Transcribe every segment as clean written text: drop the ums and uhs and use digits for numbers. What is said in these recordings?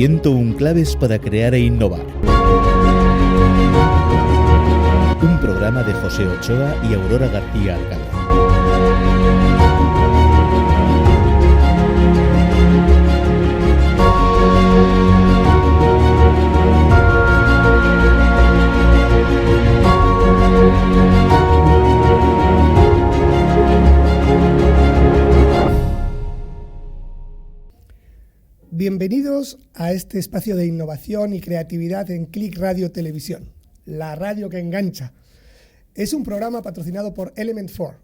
101 claves para crear e innovar. Un programa de José Ochoa y Aurora García Alcalá. Bienvenidos a este espacio de innovación y creatividad en Click Radio Televisión, la radio que engancha. Es un programa patrocinado por Element 4.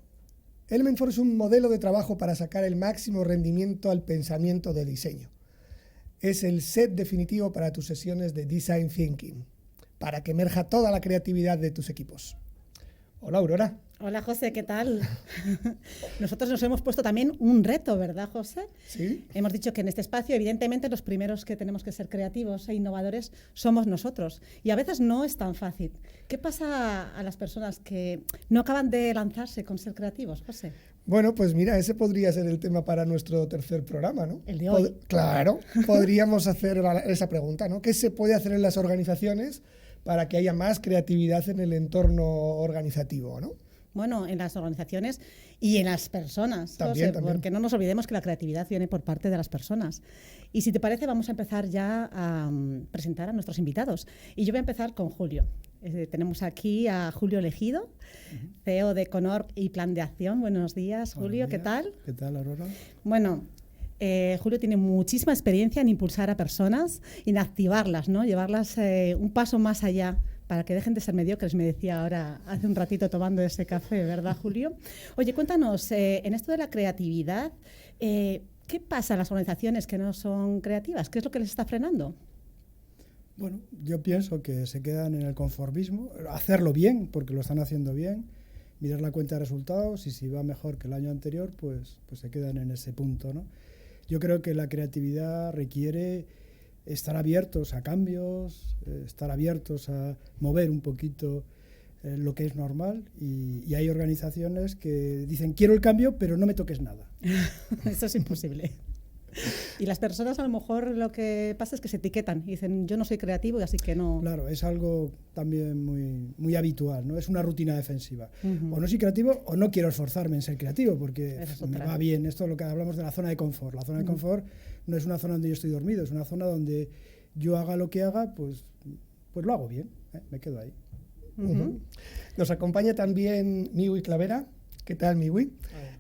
Element 4 es un modelo de trabajo para sacar el máximo rendimiento al pensamiento de diseño. Es el set definitivo para tus sesiones de Design Thinking, para que emerja toda la creatividad de tus equipos. Hola, Aurora. Hola, José, ¿qué tal? Nosotros nos hemos puesto también un reto, ¿verdad, José? Sí. Hemos dicho que en este espacio, evidentemente, los primeros que tenemos que ser creativos e innovadores somos nosotros. Y a veces no es tan fácil. ¿Qué pasa a las personas que no acaban de lanzarse con ser creativos, José? Bueno, pues mira, ese podría ser el tema para nuestro tercer programa, ¿no? El de hoy. Claro, podríamos hacer esa pregunta, ¿no? ¿Qué se puede hacer en las organizaciones para que haya más creatividad en el entorno organizativo, ¿no? Bueno, en las organizaciones y en las personas, también, José, porque no nos olvidemos que la creatividad viene por parte de las personas. Y si te parece, vamos a empezar ya a presentar a nuestros invitados. Y yo voy a empezar con Julio. Tenemos aquí a Julio Elegido, CEO de Conor y Plan de Acción. Buenos días, Julio. Buenos días. ¿Qué tal? ¿Qué tal, Aurora? Bueno, Julio tiene muchísima experiencia en impulsar a personas y en activarlas, ¿no? Llevarlas un paso más allá para que dejen de ser mediocres, me decía ahora hace un ratito tomando ese café, ¿verdad, Julio? Oye, cuéntanos, en esto de la creatividad, ¿qué pasa en las organizaciones que no son creativas? ¿Qué es lo que les está frenando? Bueno, yo pienso que se quedan en el conformismo, hacerlo bien, porque lo están haciendo bien, mirar la cuenta de resultados y si va mejor que el año anterior, pues se quedan en ese punto, ¿no? Yo creo que la creatividad requiere estar abiertos a cambios, estar abiertos a mover un poquito lo que es normal y hay organizaciones que dicen quiero el cambio pero no me toques nada. Eso es imposible. Y las personas a lo mejor lo que pasa es que se etiquetan y dicen yo no soy creativo y así que no. Claro, es algo también muy habitual, ¿no? Es una rutina defensiva. O no soy creativo o no quiero esforzarme en ser creativo porque me va bien. Esto es lo que hablamos de la zona de confort. La zona de confort no es una zona donde yo estoy dormido, es una zona donde yo haga lo que haga, pues lo hago bien, me quedo ahí. Nos acompaña también Miwi Clavera. ¿Qué tal, Miwi?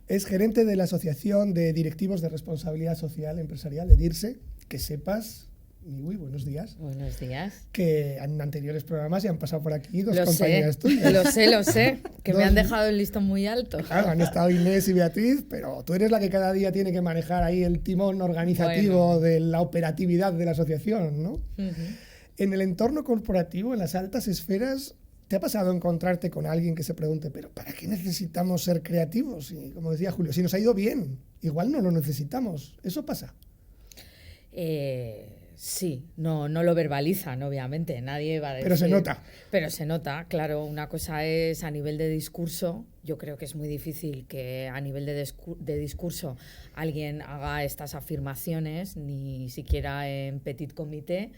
Es gerente de la Asociación de Directivos de Responsabilidad Social Empresarial, de DIRSE. Que sepas, Miwi, buenos días. Buenos días. Que en anteriores programas ya han pasado por aquí dos compañeras tuyas. Lo sé, que me han dejado el listón muy alto. Claro, han estado Inés y Beatriz, pero tú eres la que cada día tiene que manejar ahí el timón organizativo de la operatividad de la asociación, ¿no? En el entorno corporativo, en las altas esferas, ¿te ha pasado encontrarte con alguien que se pregunte, pero ¿para qué necesitamos ser creativos? Y como decía Julio, si nos ha ido bien, igual no lo necesitamos. ¿Eso pasa? Sí, no lo verbalizan, obviamente, nadie va a decir... Pero se nota. Pero se nota, claro. Una cosa es a nivel de discurso. Yo creo que es muy difícil que a nivel de discurso alguien haga estas afirmaciones, ni siquiera en petit comité.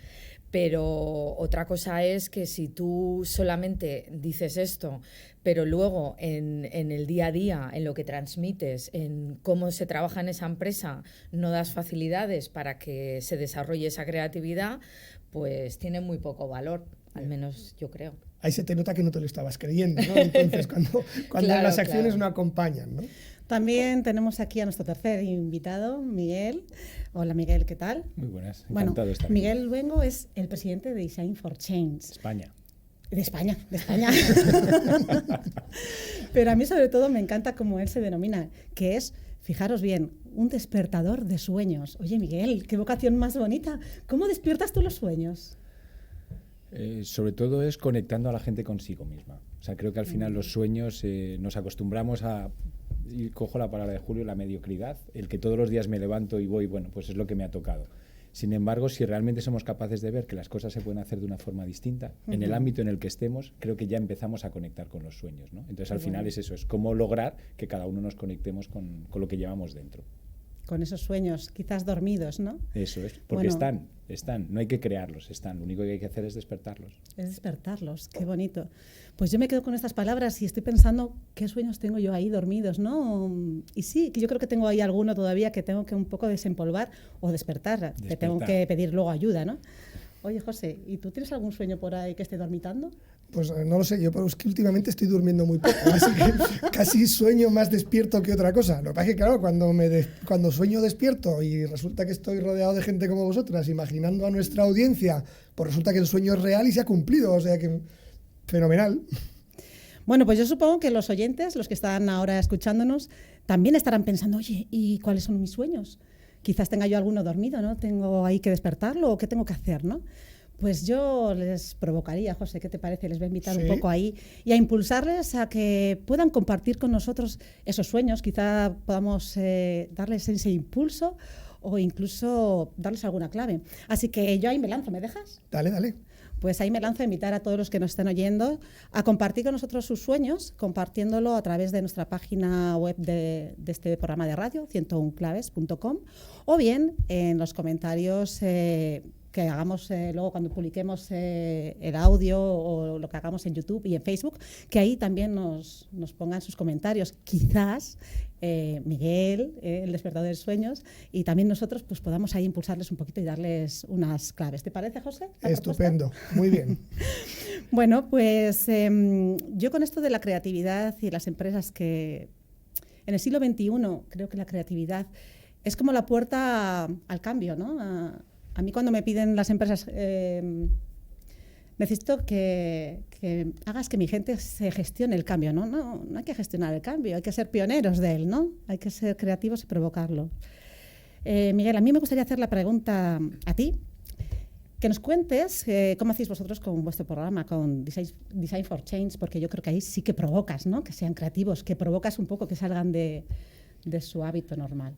Pero otra cosa es que si tú solamente dices esto, pero luego en el día a día, en lo que transmites, en cómo se trabaja en esa empresa, no das facilidades para que se desarrolle esa creatividad, pues tiene muy poco valor, al menos yo creo. Ahí se te nota que no te lo estabas creyendo, ¿no? Entonces, cuando claro, las acciones no acompañan, ¿no? También tenemos aquí a nuestro tercer invitado, Miguel. Hola, Miguel, ¿qué tal? Muy buenas, encantado de estar aquí. Miguel Luengo es el presidente de Design for Change. España. De España. Pero a mí sobre todo me encanta cómo él se denomina, que es, fijaros bien, un despertador de sueños. Oye, Miguel, qué vocación más bonita. ¿Cómo despiertas tú los sueños? Sobre todo es conectando a la gente consigo misma. O sea, creo que al final los sueños nos acostumbramos a, y cojo la palabra de Julio, la mediocridad, el que todos los días me levanto y voy, bueno, pues es lo que me ha tocado. Sin embargo, si realmente somos capaces de ver que las cosas se pueden hacer de una forma distinta, en el ámbito en el que estemos, creo que ya empezamos a conectar con los sueños, ¿no? Entonces, al final es eso, es cómo lograr que cada uno nos conectemos con lo que llevamos dentro. con esos sueños, quizás dormidos, ¿no? Eso es, porque Bueno, están, no hay que crearlos, están. Lo único que hay que hacer es despertarlos. es despertarlos, qué bonito. Pues yo me quedo con estas palabras y estoy pensando qué sueños tengo yo ahí dormidos, ¿no? Y sí, que yo creo que tengo ahí alguno todavía que tengo que un poco desempolvar o despertar. Que tengo que pedir luego ayuda, ¿no? Oye, José, ¿y tú tienes algún sueño por ahí que esté dormitando? Pues no lo sé, yo pero es que últimamente estoy durmiendo muy poco, así que casi sueño más despierto que otra cosa. Lo que pasa es que, claro, cuando sueño despierto y resulta que estoy rodeado de gente como vosotras, imaginando a nuestra audiencia, pues resulta que el sueño es real y se ha cumplido, o sea que fenomenal. Bueno, pues yo supongo que los oyentes, los que están ahora escuchándonos, también estarán pensando, oye, ¿y cuáles son mis sueños? Quizás tenga yo alguno dormido, ¿no? ¿Tengo ahí que despertarlo o qué tengo que hacer, ¿no? Pues yo les provocaría, José, ¿qué te parece? Les voy a invitar un poco ahí y a impulsarles a que puedan compartir con nosotros esos sueños. Quizá podamos darles ese impulso o incluso darles alguna clave. Así que yo ahí me lanzo, ¿me dejas? Dale, dale. Pues ahí me lanzo a invitar a todos los que nos estén oyendo a compartir con nosotros sus sueños, compartiéndolo a través de nuestra página web de este programa de radio, 101claves.com, o bien en los comentarios que hagamos luego cuando publiquemos el audio o lo que hagamos en YouTube y en Facebook, que ahí también nos pongan sus comentarios. Quizás Miguel, el despertador de sueños, y también nosotros pues podamos ahí impulsarles un poquito y darles unas claves. ¿Te parece, José? Estupendo, muy bien. Bueno, pues yo con esto de la creatividad y las empresas que en el siglo XXI creo que la creatividad es como la puerta al cambio, ¿no? A mí cuando me piden las empresas, necesito que hagas que mi gente se gestione el cambio, ¿no? No hay que gestionar el cambio, hay que ser pioneros de él, ¿no? Hay que ser creativos y provocarlo. Miguel, a mí me gustaría hacer la pregunta a ti, que nos cuentes cómo hacéis vosotros con vuestro programa, con Design for Change, porque yo creo que ahí sí que provocas, ¿no? Que sean creativos, que provocas un poco que salgan de su hábito normal.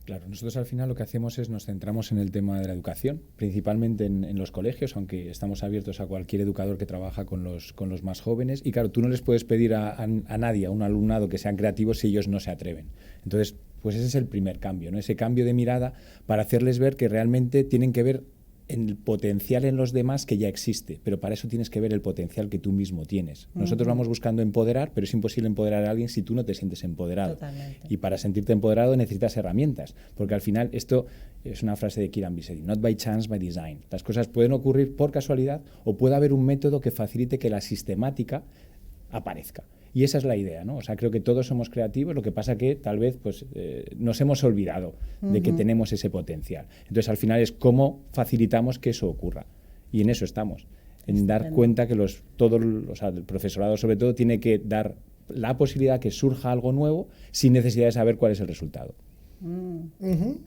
Claro, nosotros al final lo que hacemos es nos centramos en el tema de la educación, principalmente en los colegios, aunque estamos abiertos a cualquier educador que trabaja con los más jóvenes. Y claro, tú no les puedes pedir a nadie, a un alumnado, que sean creativos si ellos no se atreven. Entonces, pues ese es el primer cambio, ¿no? Ese cambio de mirada para hacerles ver que realmente tienen que ver en el potencial en los demás que ya existe, pero para eso tienes que ver el potencial que tú mismo tienes. Nosotros vamos buscando empoderar, pero es imposible empoderar a alguien si tú no te sientes empoderado. Totalmente. Y para sentirte empoderado necesitas herramientas, porque al final esto es una frase de Kiran Biseri, not by chance, by design. Las cosas pueden ocurrir por casualidad o puede haber un método que facilite que la sistemática aparezca. Y esa es la idea, ¿no? O sea, creo que todos somos creativos, lo que pasa que tal vez pues, nos hemos olvidado de que tenemos ese potencial. Entonces, al final es cómo facilitamos que eso ocurra. Y en eso estamos, en dar cuenta que el profesorado sobre todo tiene que dar la posibilidad que surja algo nuevo sin necesidad de saber cuál es el resultado.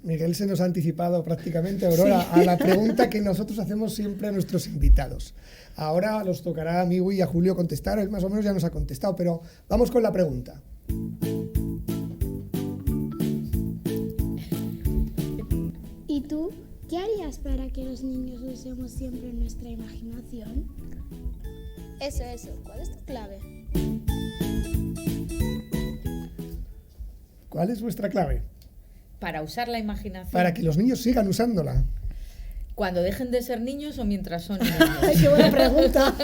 Miguel se nos ha anticipado prácticamente, Aurora, a la pregunta que nosotros hacemos siempre a nuestros invitados. Ahora los tocará a mí y a Julio contestar, él más o menos ya nos ha contestado, pero vamos con la pregunta. ¿Y tú qué harías para que los niños usemos siempre nuestra imaginación? Eso, ¿cuál es tu clave? ¿Cuál es vuestra clave? Para usar la imaginación. Para que los niños sigan usándola. ¿Cuando dejen de ser niños o mientras son niños? ¡Qué buena pregunta!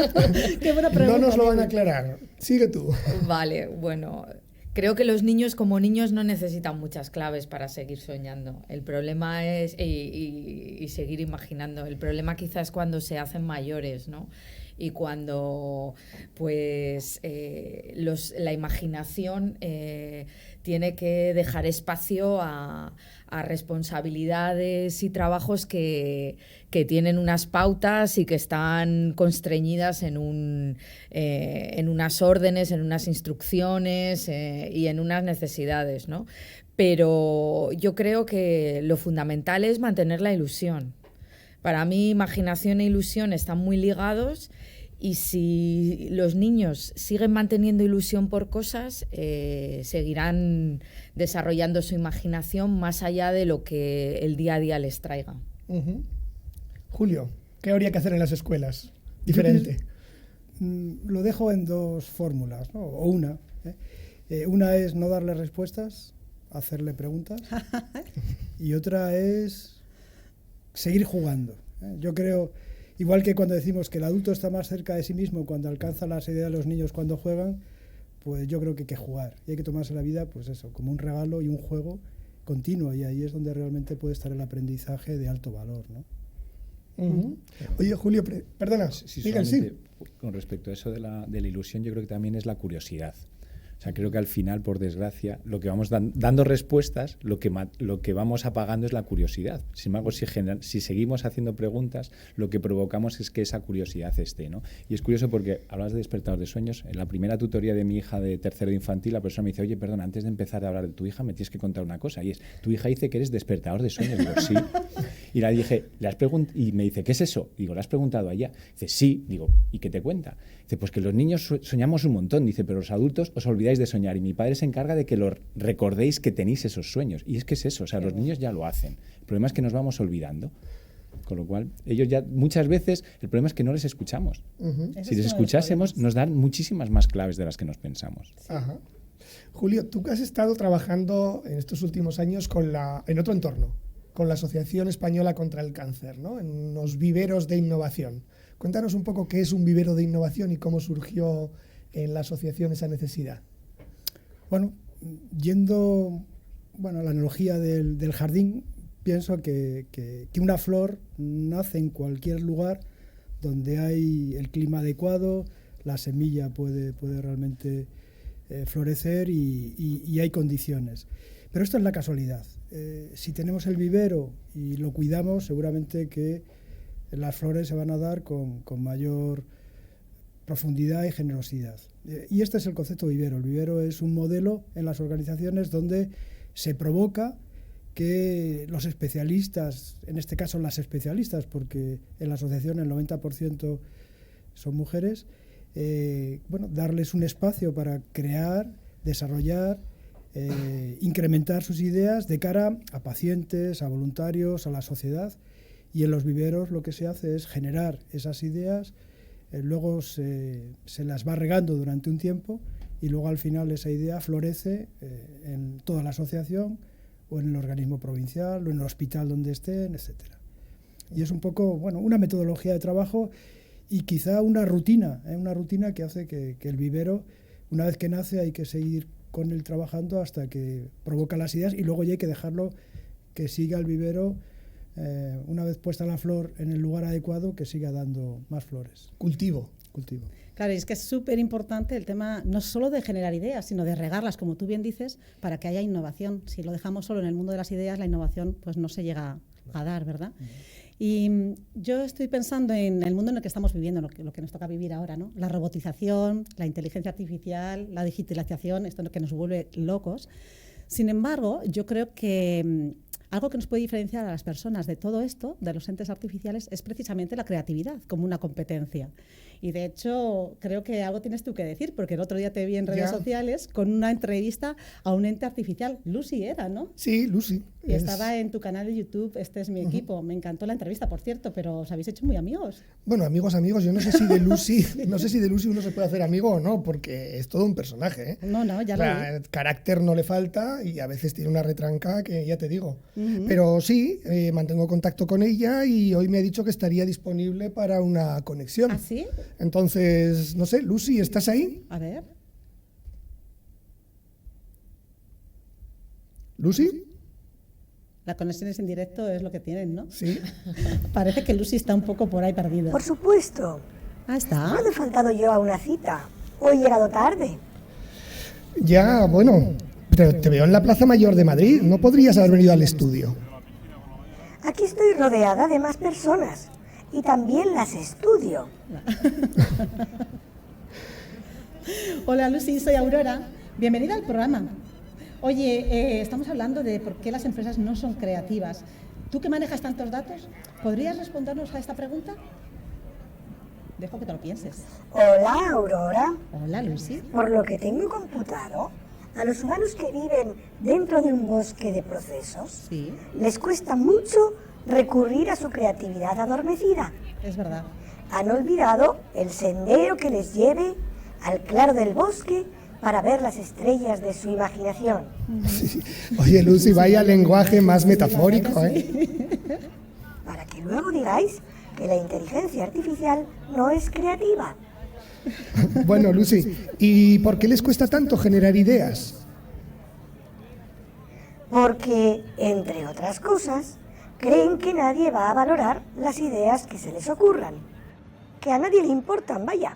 ¡Qué buena pregunta! No nos lo van a aclarar. Sigue tú. Vale, bueno, creo que los niños como niños no necesitan muchas claves para seguir soñando. El problema es, y seguir imaginando, el problema quizás es cuando se hacen mayores, ¿no? Y cuando pues la imaginación tiene que dejar espacio a responsabilidades y trabajos que tienen unas pautas y que están constreñidas en unas órdenes, en unas instrucciones y en unas necesidades, ¿no? Pero yo creo que lo fundamental es mantener la ilusión. Para mí, imaginación e ilusión están muy ligados y si los niños siguen manteniendo ilusión por cosas, seguirán desarrollando su imaginación más allá de lo que el día a día les traiga. Julio, ¿qué habría que hacer en las escuelas? Diferente. Lo dejo en dos fórmulas, ¿no? O una. Una es no darle respuestas hacerle preguntas y otra es seguir jugando. Yo creo, igual que cuando decimos que el adulto está más cerca de sí mismo cuando alcanza las ideas de los niños cuando juegan, pues yo creo que hay que jugar y hay que tomarse la vida, pues eso, como un regalo y un juego continuo, y ahí es donde realmente puede estar el aprendizaje de alto valor, ¿no? Oye, Julio, perdona, Miguel, sí. Con respecto a eso de la ilusión, yo creo que también es la curiosidad. O sea, creo que al final, por desgracia, lo que vamos dando respuestas, lo que vamos apagando es la curiosidad. Sin embargo, si seguimos haciendo preguntas, lo que provocamos es que esa curiosidad esté, ¿no? Y es curioso porque hablas de despertador de sueños. En la primera tutoría de mi hija de tercero de infantil, la persona me dice, oye, perdona, antes de empezar a hablar de tu hija, me tienes que contar una cosa. Y es, tu hija dice que eres despertador de sueños. Digo, sí. Y le dije, y me dice, ¿qué es eso? Digo, ¿le has preguntado a ella? Dice, sí. Digo, ¿y qué te cuenta? Dice, pues que los niños soñamos un montón. Dice, pero los adultos os olvidáis de soñar y mi padre se encarga de que lo recordéis que tenéis esos sueños. Y es que es eso, o sea, los niños ya lo hacen. El problema es que nos vamos olvidando. Con lo cual, ellos ya muchas veces, el problema es que no les escuchamos. Si les escuchásemos, nos dan muchísimas más claves de las que nos pensamos. Ajá. Julio, tú que has estado trabajando en estos últimos años en otro entorno, con la Asociación Española contra el Cáncer, ¿no? En unos viveros de innovación. Cuéntanos un poco qué es un vivero de innovación y cómo surgió en la asociación esa necesidad. Bueno, yendo a la analogía del jardín, pienso que una flor nace en cualquier lugar donde hay el clima adecuado, la semilla puede realmente florecer y hay condiciones. Pero esto es la casualidad. Si tenemos el vivero y lo cuidamos, seguramente que las flores se van a dar con mayor profundidad y generosidad. Y este es el concepto vivero. El vivero es un modelo en las organizaciones donde se provoca que los especialistas, en este caso las especialistas, porque en la asociación el 90% son mujeres, darles un espacio para crear, desarrollar, incrementar sus ideas de cara a pacientes, a voluntarios, a la sociedad. Y en los viveros lo que se hace es generar esas ideas, luego se las va regando durante un tiempo y luego al final esa idea florece en toda la asociación o en el organismo provincial o en el hospital donde estén, etcétera. Y es un poco, una metodología de trabajo y quizá una rutina que hace que el vivero, una vez que nace, hay que seguir con él trabajando hasta que provoca las ideas y luego ya hay que dejarlo que siga el vivero. Una vez puesta la flor en el lugar adecuado, que siga dando más flores. Cultivo. Claro, y es que es súper importante el tema no solo de generar ideas, sino de regarlas, como tú bien dices, para que haya innovación. Si lo dejamos solo en el mundo de las ideas, la innovación pues no se llega a dar, ¿verdad? Y yo estoy pensando en el mundo en el que estamos viviendo, lo que nos toca vivir ahora, ¿no? La robotización, la inteligencia artificial, la digitalización, esto es lo que nos vuelve locos. Sin embargo, yo creo que algo que nos puede diferenciar a las personas de todo esto, de los entes artificiales, es precisamente la creatividad como una competencia. Y de hecho, creo que algo tienes tú que decir, porque el otro día te vi en redes sociales con una entrevista a un ente artificial. Lucy era, ¿no? Sí, Lucy. Y estaba en tu canal de YouTube, Este es mi equipo. Me encantó la entrevista, por cierto, pero os habéis hecho muy amigos. Bueno, amigos, yo no sé si de Lucy, uno se puede hacer amigo o no, porque es todo un personaje, ¿eh? No, ya lo vi. Carácter no le falta y a veces tiene una retranca que ya te digo. Pero sí, mantengo contacto con ella y hoy me ha dicho que estaría disponible para una conexión. ¿Ah, sí? Entonces, no sé, Lucy, ¿estás ahí? A ver. ¿Lucy? Las conexiones en directo es lo que tienen, ¿no? Sí. Parece que Lucy está un poco por ahí perdida. Por supuesto. Ah, está. ¿No he faltado yo a una cita? ¿O he llegado tarde? Ya, pero te veo en la Plaza Mayor de Madrid. ¿No podrías haber venido al estudio? Aquí estoy rodeada de más personas. Y también las estudio. Hola Lucy, soy Aurora. Bienvenida al programa. Oye, estamos hablando de por qué las empresas no son creativas. ¿Tú que manejas tantos datos, podrías respondernos a esta pregunta? Dejo que te lo pienses. Hola Aurora. Hola Lucy. Por lo que tengo computado, a los humanos que viven dentro de un bosque de procesos, sí, les cuesta mucho recurrir a su creatividad adormecida. Es verdad. Han olvidado el sendero que les lleve al claro del bosque para ver las estrellas de su imaginación. Sí. Oye, Lucy, vaya lenguaje más metafórico, Para que luego digáis que la inteligencia artificial no es creativa. Bueno, Lucy, ¿y por qué les cuesta tanto generar ideas? Porque, entre otras cosas, creen que nadie va a valorar las ideas que se les ocurran. Que a nadie le importan, vaya.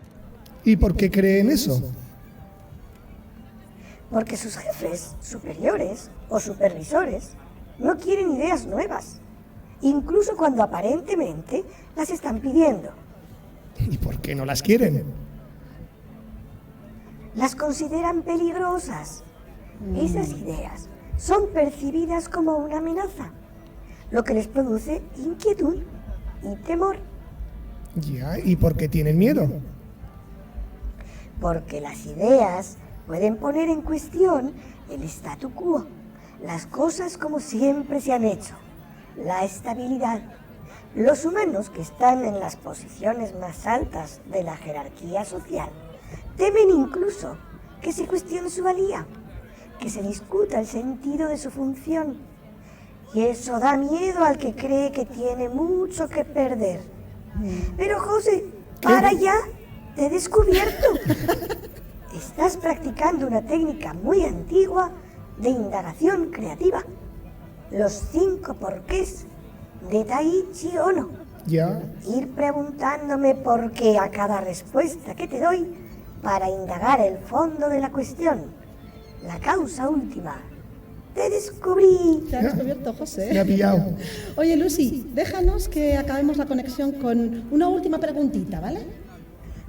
¿Y por qué creen eso? Porque sus jefes, superiores o supervisores no quieren ideas nuevas, incluso cuando aparentemente las están pidiendo. ¿Y por qué no las quieren? Las consideran peligrosas. Esas ideas son percibidas como una amenaza, lo que les produce inquietud y temor. Ya, ¿y por qué tienen miedo? Porque las ideas pueden poner en cuestión el statu quo, las cosas como siempre se han hecho, la estabilidad. Los humanos que están en las posiciones más altas de la jerarquía social temen incluso que se cuestione su valía, que se discuta el sentido de su función. Y eso da miedo al que cree que tiene mucho que perder. Pero José, para ya, te he descubierto. Estás practicando una técnica muy antigua de indagación creativa. Los 5 porqués de Taiichi Ohno. Ya. Ir preguntándome por qué a cada respuesta que te doy para indagar el fondo de la cuestión, la causa última. Te descubrí. Te ha descubierto, José. Me ha pillado. Oye, Lucy, déjanos que acabemos la conexión con una última preguntita, ¿vale?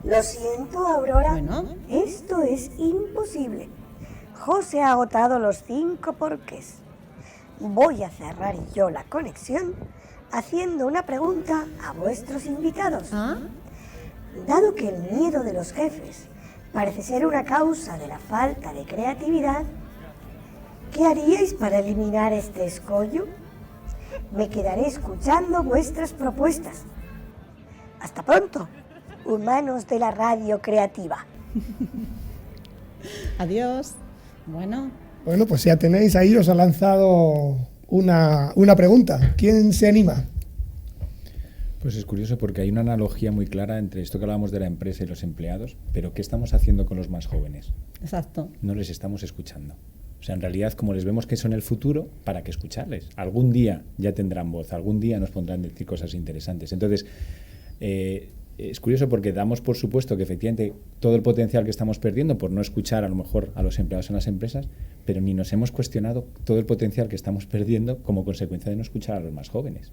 Lo siento, Aurora. Bueno. Esto es imposible. José ha agotado los 5 porqués. Voy a cerrar yo la conexión haciendo una pregunta a vuestros invitados. ¿Ah? Dado que el miedo de los jefes parece ser una causa de la falta de creatividad, ¿qué haríais para eliminar este escollo? Me quedaré escuchando vuestras propuestas. Hasta pronto, humanos de la radio creativa. Adiós. Bueno. Bueno, pues ya tenéis ahí, os ha lanzado una pregunta. ¿Quién se anima? Pues es curioso porque hay una analogía muy clara entre esto que hablábamos de la empresa y los empleados, pero ¿qué estamos haciendo con los más jóvenes? Exacto. No les estamos escuchando. O sea, en realidad, como les vemos que son el futuro, ¿para qué escucharles? Algún día ya tendrán voz, algún día nos pondrán a decir cosas interesantes. Entonces, es curioso porque damos por supuesto que efectivamente todo el potencial que estamos perdiendo por no escuchar a lo mejor a los empleados en las empresas, pero ni nos hemos cuestionado todo el potencial que estamos perdiendo como consecuencia de no escuchar a los más jóvenes.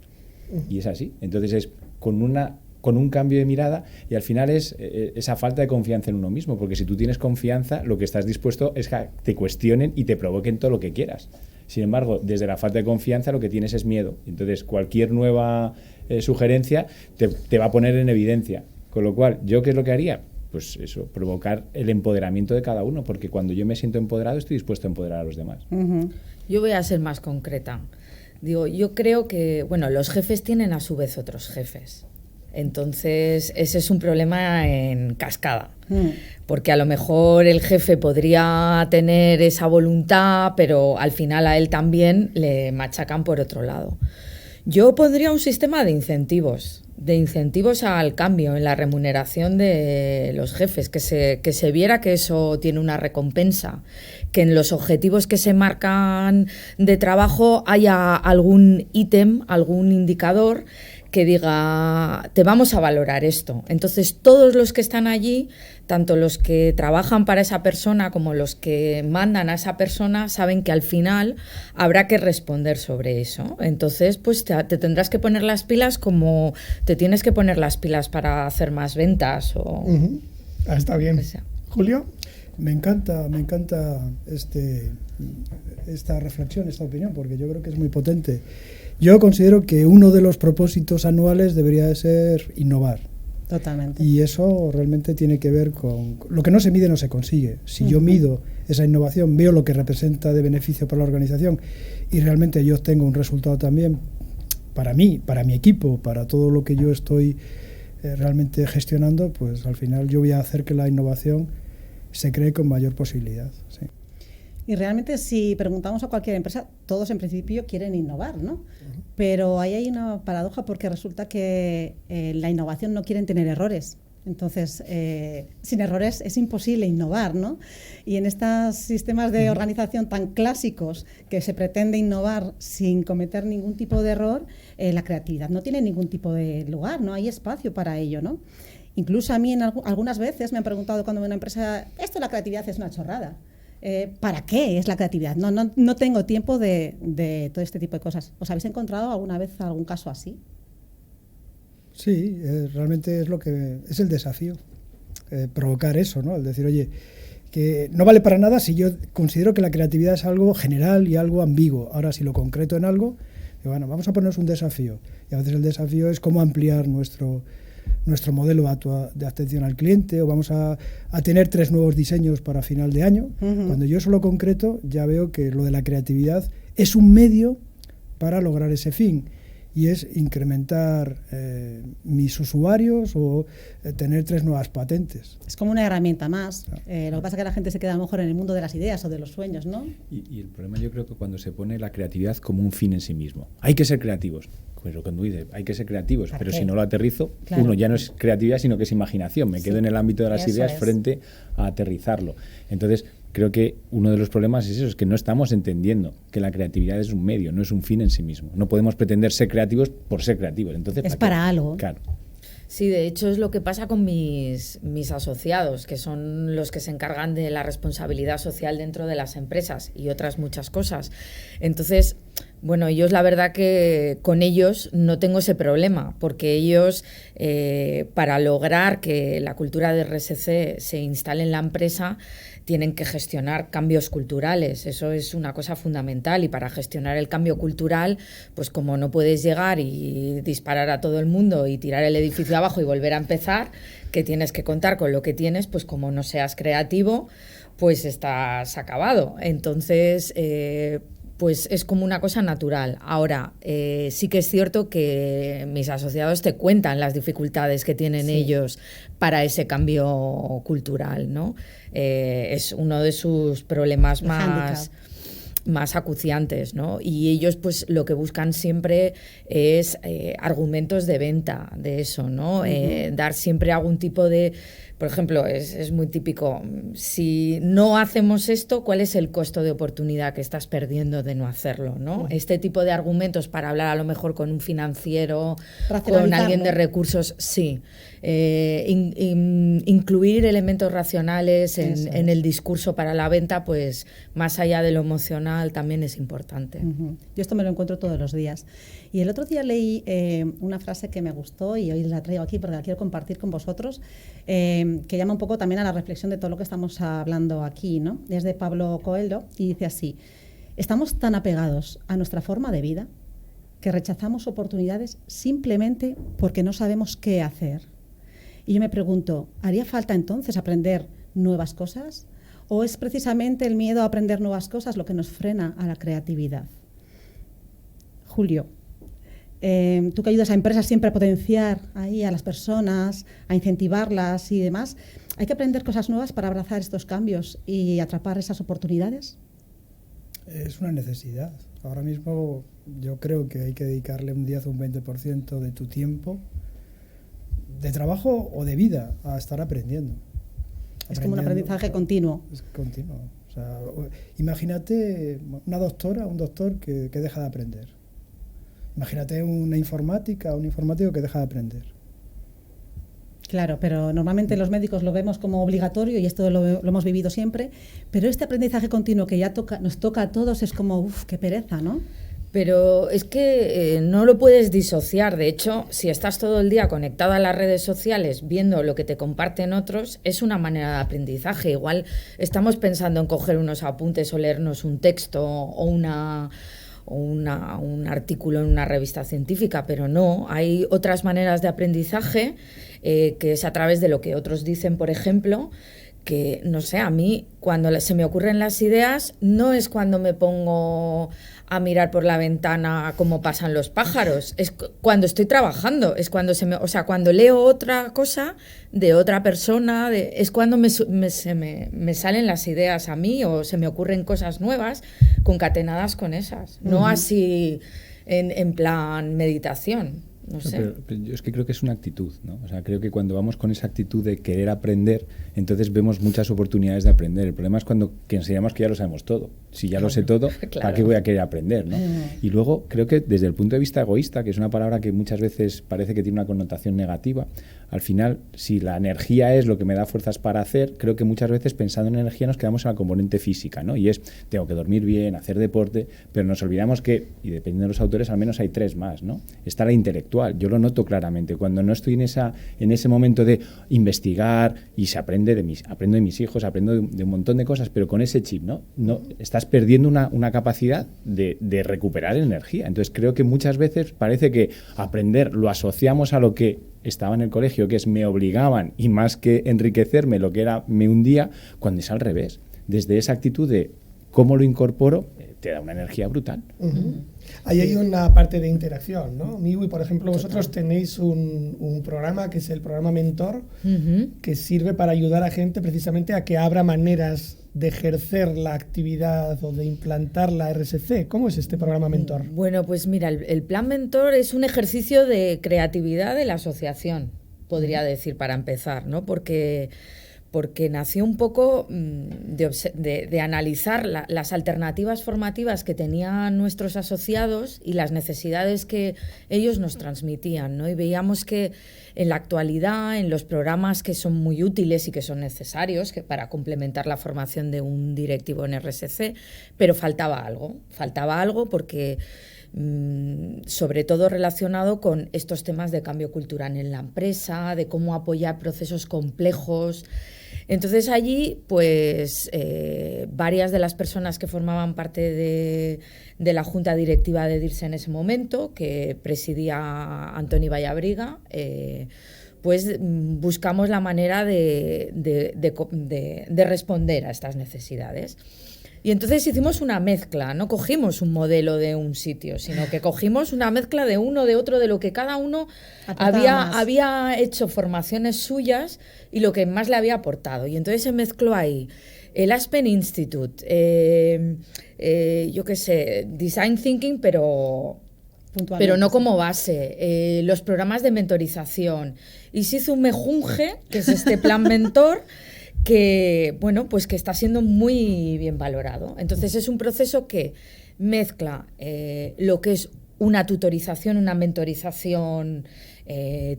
Y es así. Entonces es con un cambio de mirada y al final es esa falta de confianza en uno mismo, porque si tú tienes confianza, lo que estás dispuesto es que te cuestionen y te provoquen todo lo que quieras. Sin embargo, desde la falta de confianza lo que tienes es miedo. Entonces cualquier nueva sugerencia te va a poner en evidencia. Con lo cual, ¿yo qué es lo que haría? Pues eso, provocar el empoderamiento de cada uno, porque cuando yo me siento empoderado estoy dispuesto a empoderar a los demás. Uh-huh. Yo voy a ser más concreta. Digo, yo creo que, bueno, los jefes tienen a su vez otros jefes. Entonces, ese es un problema en cascada. Porque a lo mejor el jefe podría tener esa voluntad, pero al final a él también le machacan por otro lado. Yo pondría un sistema de incentivos al cambio en la remuneración de los jefes, que se viera que eso tiene una recompensa, que en los objetivos que se marcan de trabajo haya algún ítem, algún indicador que diga, te vamos a valorar esto. Entonces, todos los que están allí, tanto los que trabajan para esa persona como los que mandan a esa persona, saben que al final habrá que responder sobre eso. Entonces, pues te tendrás que poner las pilas como te tienes que poner las pilas para hacer más ventas. O Está bien. Julio. Me encanta esta reflexión, esta opinión, porque yo creo que es muy potente. Yo considero que uno de los propósitos anuales debería de ser innovar. Totalmente. Y eso realmente tiene que ver con... Lo que no se mide no se consigue. Si yo mido esa innovación, veo lo que representa de beneficio para la organización y realmente yo obtengo un resultado también para mí, para mi equipo, para todo lo que yo estoy realmente gestionando, pues al final yo voy a hacer que la innovación se cree con mayor posibilidad. Sí. Y realmente si preguntamos a cualquier empresa, todos en principio quieren innovar, ¿no? Pero ahí hay una paradoja porque resulta que la innovación no quieren tener errores. Entonces, sin errores es imposible innovar, ¿no? Y en estos sistemas de organización tan clásicos que se pretende innovar sin cometer ningún tipo de error, la creatividad no tiene ningún tipo de lugar, no hay espacio para ello, ¿no? Incluso a mí algunas veces me han preguntado cuando voy a una empresa, esto de la creatividad es una chorrada. ¿Para qué es la creatividad? No tengo tiempo de todo este tipo de cosas. ¿Os habéis encontrado alguna vez algún caso así? Sí, realmente es lo que es el desafío, provocar eso, ¿no? El decir, oye, que no vale para nada si yo considero que la creatividad es algo general y algo ambiguo. Ahora, si lo concreto en algo, bueno, vamos a ponernos un desafío. Y a veces el desafío es cómo ampliar nuestro modelo de atención al cliente, o vamos a tener 3 nuevos diseños para final de año. Cuando yo eso lo concreto, ya veo que lo de la creatividad es un medio para lograr ese fin. Y es incrementar mis usuarios o tener 3 nuevas patentes. Es como una herramienta más. Lo que pasa es que la gente se queda a lo mejor en el mundo de las ideas o de los sueños, ¿no? Y el problema yo creo que cuando se pone la creatividad como un fin en sí mismo. Hay que ser creativos. Pues lo que tú dices, hay que ser creativos, pero si no lo aterrizo, claro, uno ya no es creatividad, sino que es imaginación. Me quedo en el ámbito de las ideas frente a aterrizarlo. Entonces, creo que uno de los problemas es eso, es que no estamos entendiendo que la creatividad es un medio, no es un fin en sí mismo. No podemos pretender ser creativos por ser creativos. Entonces, es para algo. Claro. Sí, de hecho es lo que pasa con mis asociados, que son los que se encargan de la responsabilidad social dentro de las empresas y otras muchas cosas. Entonces, bueno, ellos la verdad que con ellos no tengo ese problema, porque ellos para lograr que la cultura de RSC se instale en la empresa tienen que gestionar cambios culturales, eso es una cosa fundamental, y para gestionar el cambio cultural, pues como no puedes llegar y disparar a todo el mundo y tirar el edificio abajo y volver a empezar, que tienes que contar con lo que tienes, pues como no seas creativo, pues estás acabado. Entonces, pues es como una cosa natural. Ahora, sí que es cierto que mis asociados te cuentan las dificultades que tienen ellos para ese cambio cultural, ¿no? Es uno de sus problemas más acuciantes, ¿no? Y ellos pues lo que buscan siempre es argumentos de venta de eso, ¿no? Dar siempre algún tipo de... Por ejemplo, es muy típico, si no hacemos esto, ¿cuál es el costo de oportunidad que estás perdiendo de no hacerlo, ¿no? Este tipo de argumentos para hablar a lo mejor con un financiero, con alguien de recursos, sí. Incluir elementos racionales en el discurso para la venta, pues más allá de lo emocional, también es importante. Yo esto me lo encuentro todos los días. Y el otro día leí una frase que me gustó y hoy la traigo aquí porque la quiero compartir con vosotros, que llama un poco también a la reflexión de todo lo que estamos hablando aquí, ¿no? Es de Pablo Coelho y dice así: estamos tan apegados a nuestra forma de vida que rechazamos oportunidades simplemente porque no sabemos qué hacer. Y yo me pregunto, ¿haría falta entonces aprender nuevas cosas? ¿O es precisamente el miedo a aprender nuevas cosas lo que nos frena a la creatividad? Julio, tú que ayudas a empresas siempre a potenciar ahí a las personas, a incentivarlas y demás, ¿hay que aprender cosas nuevas para abrazar estos cambios y atrapar esas oportunidades? Es una necesidad. Ahora mismo yo creo que hay que dedicarle un 10 o un 20% de tu tiempo, de trabajo o de vida, a estar aprendiendo. Es como un aprendizaje continuo. Es continuo. O sea, imagínate una doctora, un doctor que deja de aprender. Imagínate una informática, un informático que deja de aprender. Claro, pero normalmente los médicos lo vemos como obligatorio y esto lo hemos vivido siempre, pero este aprendizaje continuo que ya nos toca a todos es como, uff, qué pereza, ¿no? Pero es que no lo puedes disociar. De hecho, si estás todo el día conectado a las redes sociales viendo lo que te comparten otros, es una manera de aprendizaje. Igual estamos pensando en coger unos apuntes o leernos un texto o un artículo en una revista científica, pero no, hay otras maneras de aprendizaje, que es a través de lo que otros dicen, por ejemplo, que, no sé, a mí cuando se me ocurren las ideas no es cuando me pongo a mirar por la ventana cómo pasan los pájaros, es cuando estoy trabajando, es cuando cuando leo otra cosa de otra persona, es cuando me salen las ideas a mí o se me ocurren cosas nuevas concatenadas con esas, no así en plan meditación. No sé. Pero yo es que creo que es una actitud, ¿no? O sea, creo que cuando vamos con esa actitud de querer aprender, entonces vemos muchas oportunidades de aprender. El problema es cuando enseñamos que ya lo sabemos todo. Si ya lo sé todo, ¿para qué voy a querer aprender, no? Y luego creo que desde el punto de vista egoísta, que es una palabra que muchas veces parece que tiene una connotación negativa, al final, si la energía es lo que me da fuerzas para hacer, creo que muchas veces pensando en energía nos quedamos en la componente física, ¿no? Y es, tengo que dormir bien, hacer deporte, pero nos olvidamos que, y dependiendo de los autores, al menos hay 3 más, ¿no? Está la intelectual. Yo lo noto claramente. Cuando no estoy en ese momento de investigar y se aprende aprendo de mis hijos, aprendo de un montón de cosas, pero con ese chip, ¿no? Estás perdiendo una capacidad de recuperar energía. Entonces creo que muchas veces parece que aprender lo asociamos a lo que estaba en el colegio, que es me obligaban y más que enriquecerme lo que era me hundía, cuando es al revés. Desde esa actitud de cómo lo incorporo, te da una energía brutal. Ahí hay una parte de interacción, ¿no? Miwi, por ejemplo, vosotros tenéis un programa que es el programa Mentor, que sirve para ayudar a gente precisamente a que abra maneras de ejercer la actividad o de implantar la RSC. ¿Cómo es este programa Mentor? Bueno, pues mira, el plan Mentor es un ejercicio de creatividad de la asociación, podría decir, para empezar, ¿no? Porque nació un poco de analizar las alternativas formativas que tenían nuestros asociados y las necesidades que ellos nos transmitían, ¿no? Y veíamos que en la actualidad, en los programas que son muy útiles y que son necesarios para complementar la formación de un directivo en RSC, pero faltaba algo porque sobre todo relacionado con estos temas de cambio cultural en la empresa, de cómo apoyar procesos complejos. Entonces allí, pues, varias de las personas que formaban parte de la junta directiva de DIRSE en ese momento, que presidía Antoni Vallabriga, pues buscamos la manera de responder a estas necesidades. Y entonces hicimos una mezcla, no cogimos un modelo de un sitio, sino que cogimos una mezcla de uno, de otro, de lo que cada uno había hecho formaciones suyas y lo que más le había aportado. Y entonces se mezcló ahí el Aspen Institute, yo qué sé, Design Thinking, pero no como base, los programas de mentorización. Y se hizo un mejunje, que es este plan mentor, que, bueno, pues que está siendo muy bien valorado. Entonces es un proceso que mezcla lo que es una tutorización, una mentorización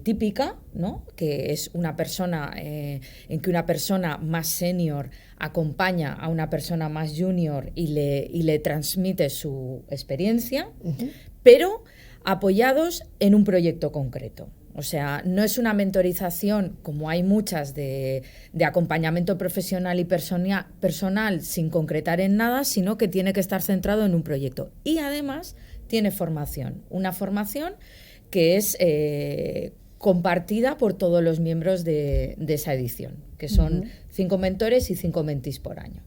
típica, ¿no? Que es una persona en que una persona más senior acompaña a una persona más junior y le transmite su experiencia, pero apoyados en un proyecto concreto. O sea, no es una mentorización, como hay muchas, de acompañamiento profesional y personal sin concretar en nada, sino que tiene que estar centrado en un proyecto. Y además tiene formación, una formación que es compartida por todos los miembros de esa edición, que son 5 mentores y 5 mentees por año.